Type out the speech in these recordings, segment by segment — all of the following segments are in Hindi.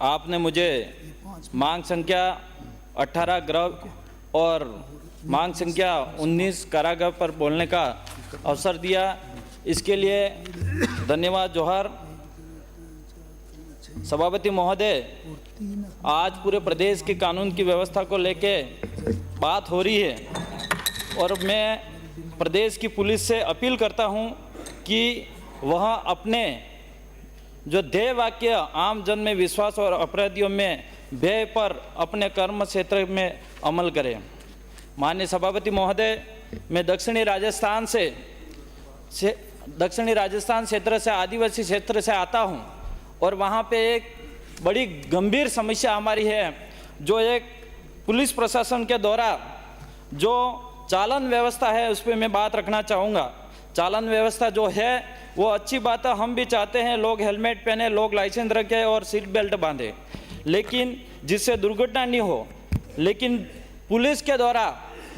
आपने मुझे मांग संख्या 18 गृह और मांग संख्या 19 कारागृह पर बोलने का अवसर दिया, इसके लिए धन्यवाद। जोहार। सभापति महोदय, आज पूरे प्रदेश की कानून की व्यवस्था को लेके बात हो रही है और मैं प्रदेश की पुलिस से अपील करता हूं कि वह अपने जो ध्येय वाक्य आम जन में विश्वास और अपराधियों में भय पर अपने कर्म क्षेत्र में अमल करें। माननीय सभापति महोदय, मैं दक्षिणी राजस्थान क्षेत्र से आदिवासी क्षेत्र से आता हूं और वहां पे एक बड़ी गंभीर समस्या हमारी है, जो एक पुलिस प्रशासन के द्वारा जो चालन व्यवस्था है उस पर मैं बात रखना चाहूँगा। चालन व्यवस्था जो है वो अच्छी बात है, हम भी चाहते हैं लोग हेलमेट पहने, लोग लाइसेंस रखें और सीट बेल्ट बांधे, लेकिन जिससे दुर्घटना नहीं हो। लेकिन पुलिस के द्वारा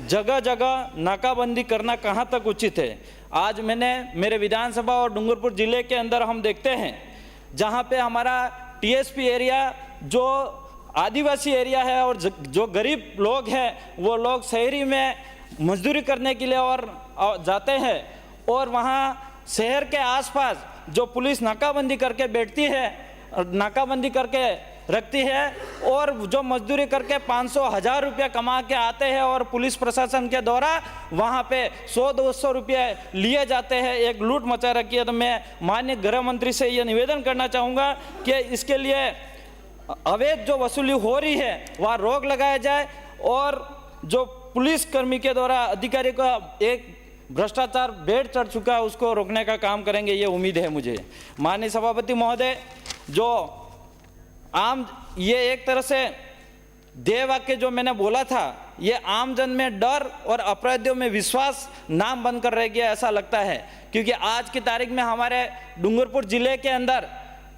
जगह जगह नाकाबंदी करना कहाँ तक उचित है? आज मैंने मेरे विधानसभा और डूंगरपुर जिले के अंदर हम देखते हैं जहाँ पे हमारा टीएसपी एरिया जो आदिवासी एरिया है और जो गरीब लोग हैं वो लोग शहरी में मजदूरी करने के लिए और जाते हैं और वहाँ शहर के आसपास जो पुलिस नाकाबंदी करके बैठती है, नाकाबंदी करके रखती है और जो मजदूरी करके 500-1000 रुपये कमा के आते हैं और पुलिस प्रशासन के द्वारा वहाँ पे 100-200 रुपये लिए जाते हैं, एक लूट मचा रखी है। तो मैं माननीय गृह मंत्री से ये निवेदन करना चाहूँगा कि इसके लिए अवैध जो वसूली हो रही है वहाँ रोक लगाया जाए और जो पुलिस कर्मी के द्वारा अधिकारी का एक भ्रष्टाचार बेड़ चढ़ चुका है उसको रोकने का काम करेंगे, ये उम्मीद है मुझे। माननीय सभापति महोदय, जो ये एक तरह से ध्येय वाक्य जो मैंने बोला था, ये आम जन में डर और अपराधियों में विश्वास नाम बनकर रह गया ऐसा लगता है, क्योंकि आज की तारीख में हमारे डूंगरपुर जिले के अंदर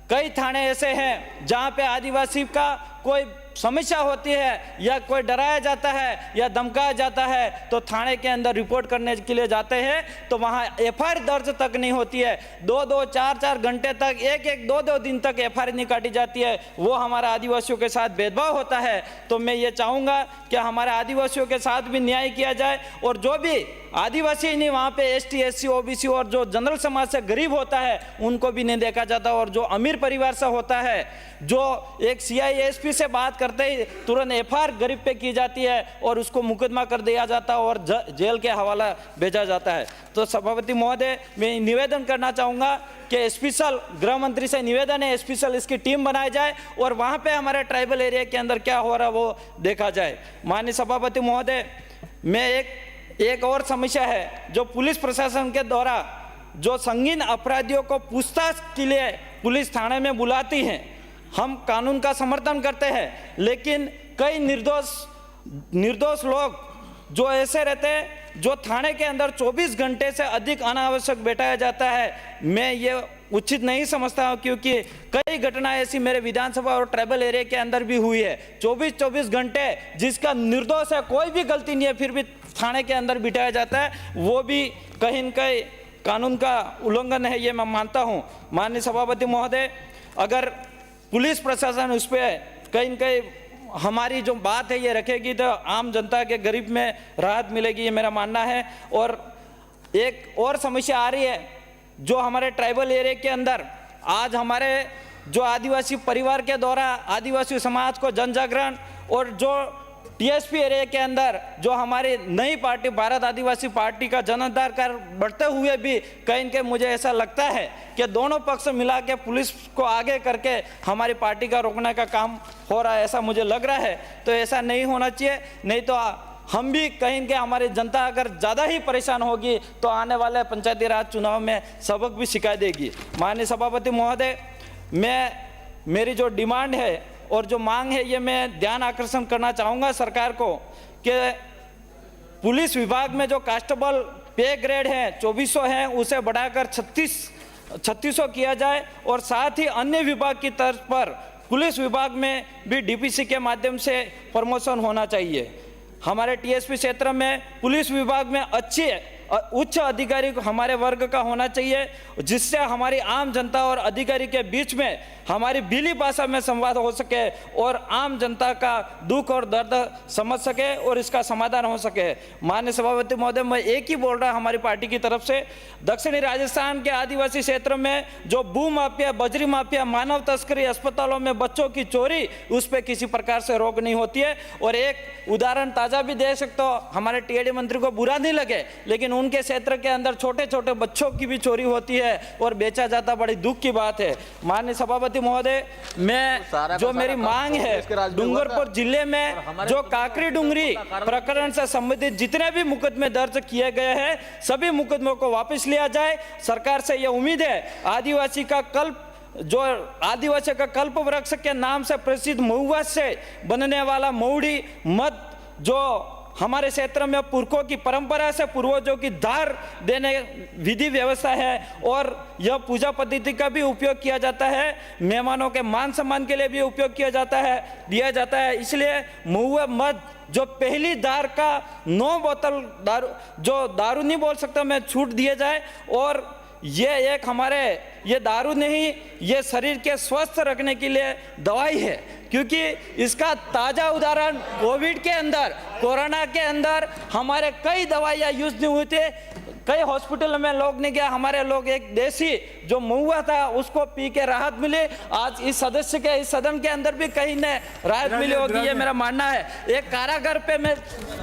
कई थाने ऐसे हैं जहाँ पे आदिवासी का कोई समस्या होती है या कोई डराया जाता है या धमकाया जाता है तो थाने के अंदर रिपोर्ट करने के लिए जाते हैं तो वहाँ एफआईआर दर्ज तक नहीं होती है। 2-2, 4-4 घंटे तक, 1-1, 2-2 दिन तक एफआईआर नहीं काटी जाती है। वो हमारे आदिवासियों के साथ भेदभाव होता है। तो मैं ये चाहूँगा कि हमारे आदिवासियों के साथ भी न्याय किया जाए और जो भी आदिवासी नहीं वहाँ पे एसटी, एससी, ओबीसी और जो जनरल समाज से गरीब होता है उनको भी नहीं देखा जाता और जो अमीर परिवार से होता है, जो एक सीआईएसपी से बात करते ही तुरंत एफआईआर गरीब पे की जाती है और उसको मुकदमा कर दिया जाता है और जेल के हवाला भेजा जाता है। तो सभापति महोदय, मैं निवेदन करना चाहूँगा कि स्पेशल गृह मंत्री से निवेदन है, स्पेशल इसकी टीम बनाई जाए और वहाँ पे हमारे ट्राइबल एरिया के अंदर क्या हो रहा है वो देखा जाए। माननीय सभापति महोदय, मैं एक और समस्या है जो पुलिस प्रशासन के द्वारा जो संगीन अपराधियों को पूछताछ के लिए पुलिस थाने में बुलाती है। हम कानून का समर्थन करते हैं, लेकिन कई निर्दोष लोग जो ऐसे रहते हैं जो थाने के अंदर 24 घंटे से अधिक अनावश्यक बैठाया जाता है। मैं ये उचित नहीं समझता हूँ, क्योंकि कई घटनाएं ऐसी मेरे विधानसभा और ट्राइबल एरिया के अंदर भी हुई है। 24-24 घंटे जिसका निर्दोष है, कोई भी गलती नहीं है, फिर भी थाने के अंदर बिठाया जाता है, वो भी कहीं न कहीं कानून का उल्लंघन है, ये मैं मानता हूँ। माननीय सभापति महोदय, अगर पुलिस प्रशासन उस पर कहीं न कहीं हमारी जो बात है ये रखेगी तो आम जनता के गरीब में राहत मिलेगी, ये मेरा मानना है। और एक और समस्या आ रही है जो हमारे ट्राइबल एरिया के अंदर आज हमारे जो आदिवासी परिवार के द्वारा आदिवासी समाज को जन जागरण और जो टीएसपी एरिया के अंदर जो हमारी नई पार्टी भारत आदिवासी पार्टी का जनाधार कर बढ़ते हुए भी कहीं न कहीं मुझे ऐसा लगता है कि दोनों पक्ष मिला के पुलिस को आगे करके हमारी पार्टी का रोकने का काम हो रहा है, ऐसा मुझे लग रहा है। तो ऐसा नहीं होना चाहिए, नहीं तो हम भी कहीं के हमारी जनता अगर ज़्यादा ही परेशान होगी तो आने वाले पंचायती राज चुनाव में सबक भी सिखाई देगी। माननीय सभापति महोदय, मेरी जो डिमांड है और जो मांग है ये मैं ध्यान आकर्षण करना चाहूँगा सरकार को कि पुलिस विभाग में जो कांस्टेबल पे ग्रेड है 2400 है उसे बढ़ाकर 3600 किया जाए और साथ ही अन्य विभाग की तर्ज पर पुलिस विभाग में भी डीपीसी के माध्यम से प्रमोशन होना चाहिए। हमारे टीएसपी क्षेत्र में पुलिस विभाग में अच्छे उच्च अधिकारी हमारे वर्ग का होना चाहिए, जिससे हमारी आम जनता और अधिकारी के बीच में हमारी बिली भाषा में संवाद हो सके और आम जनता का दुख और दर्द समझ सके और इसका समाधान हो सके। माननीय सभापति महोदय, मैं एक ही बोल रहा हमारी पार्टी की तरफ से, दक्षिणी राजस्थान के आदिवासी क्षेत्र में जो भू माफिया, बजरी माफिया, मानव तस्करी, अस्पतालों में बच्चों की चोरी, उस पर किसी प्रकार से रोक नहीं होती है। और एक उदाहरण ताजा भी दे सकते हो, हमारे टीआईडी मंत्री को बुरा नहीं लगे, लेकिन उनके क्षेत्र के अंदर छोटे छोटे बच्चों की भी चोरी होती है और बेचा जाता, बड़ी दुख की बात है। माननीय सभापति महोदय, मैं जो मेरी मांग है, डूंगरपुर जिले में जो काकरी डूंगरी प्रकरण से संबंधित जितने भी मुकदमे दर्ज किए गए हैं, सभी मुकदमों को वापस लिया जाए। सरकार से यह उम्मीद है, आदिवासी का कल्प वृक्ष के नाम से प्रसिद्ध महुआ से बनने वाला महुड़ी मध, जो हमारे क्षेत्र में पुरखों की परंपरा से पूर्वजों की धार देने विधि व्यवस्था है और यह पूजा पद्धति का भी उपयोग किया जाता है, मेहमानों के मान सम्मान के लिए भी उपयोग किया जाता है, दिया जाता है। इसलिए महुआ मध जो पहली दार का 9 बोतल दारू, जो दारू नहीं बोल सकता मैं, छूट दिए जाए। और ये एक हमारे, ये दारू नहीं, ये शरीर के स्वस्थ रखने के लिए दवाई है, क्योंकि इसका ताज़ा उदाहरण कोविड के अंदर, कोरोना के अंदर हमारे कई दवाइयाँ यूज नहीं हुई थी, कई हॉस्पिटल में लोग नहीं गया, हमारे लोग एक देसी जो महुआ था उसको पी के राहत मिली। आज इस सदस्य के, इस सदन के अंदर भी कहीं ने राहत मिली होगी, ये मेरा मानना है। एक कारागार पे में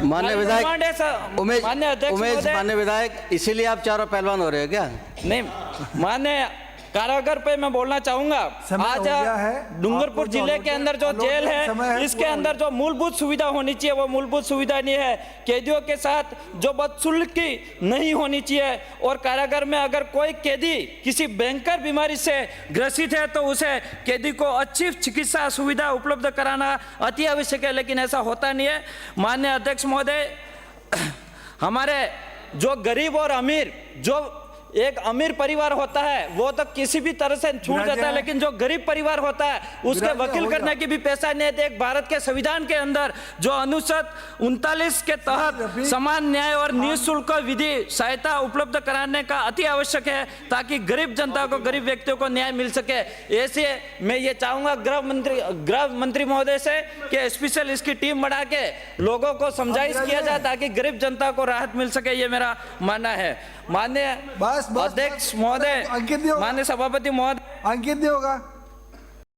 माननीय विधायक माननीय अध्यक्ष, माननीय विधायक, इसीलिए आप चारों पहलवान हो रहे हो क्या? नहीं, माननीय कारागार पे मैं बोलना चाहूंगा, आज डूंगरपुर जिले के अंदर जो जेल है, इसके अंदर जो मूलभूत सुविधा होनी चाहिए वो मूलभूत सुविधा नहीं है। कैदियों के साथ जो बदसलूकी नहीं होनी चाहिए। और कारागार में अगर कोई कैदी किसी भयंकर बीमारी से ग्रसित है तो उसे कैदी को अच्छी चिकित्सा सुविधा उपलब्ध कराना अति आवश्यक है, लेकिन ऐसा होता नहीं है। माननीय अध्यक्ष महोदय, हमारे जो गरीब और अमीर, जो एक अमीर परिवार होता है वो तो किसी भी तरह से छूट जाता है, लेकिन जो गरीब परिवार होता है उसके वकील करने की भी पैसा नहीं है। एक भारत के संविधान के अंदर जो अनुच्छेद 39 के तहत समान न्याय और निःशुल्क विधि सहायता उपलब्ध कराने का अति आवश्यक है, ताकि गरीब जनता को, गरीब व्यक्तियों को न्याय मिल सके। ऐसे मैं ये चाहूंगा गृह मंत्री महोदय से कि स्पेशल इसकी टीम बना के लोगों को समझाइश किया जाए ताकि गरीब जनता को राहत मिल सके, ये मेरा मानना है। माननीय अध्यक्ष महोदय, माननीय सभापति महोदय, अंकित नहीं होगा।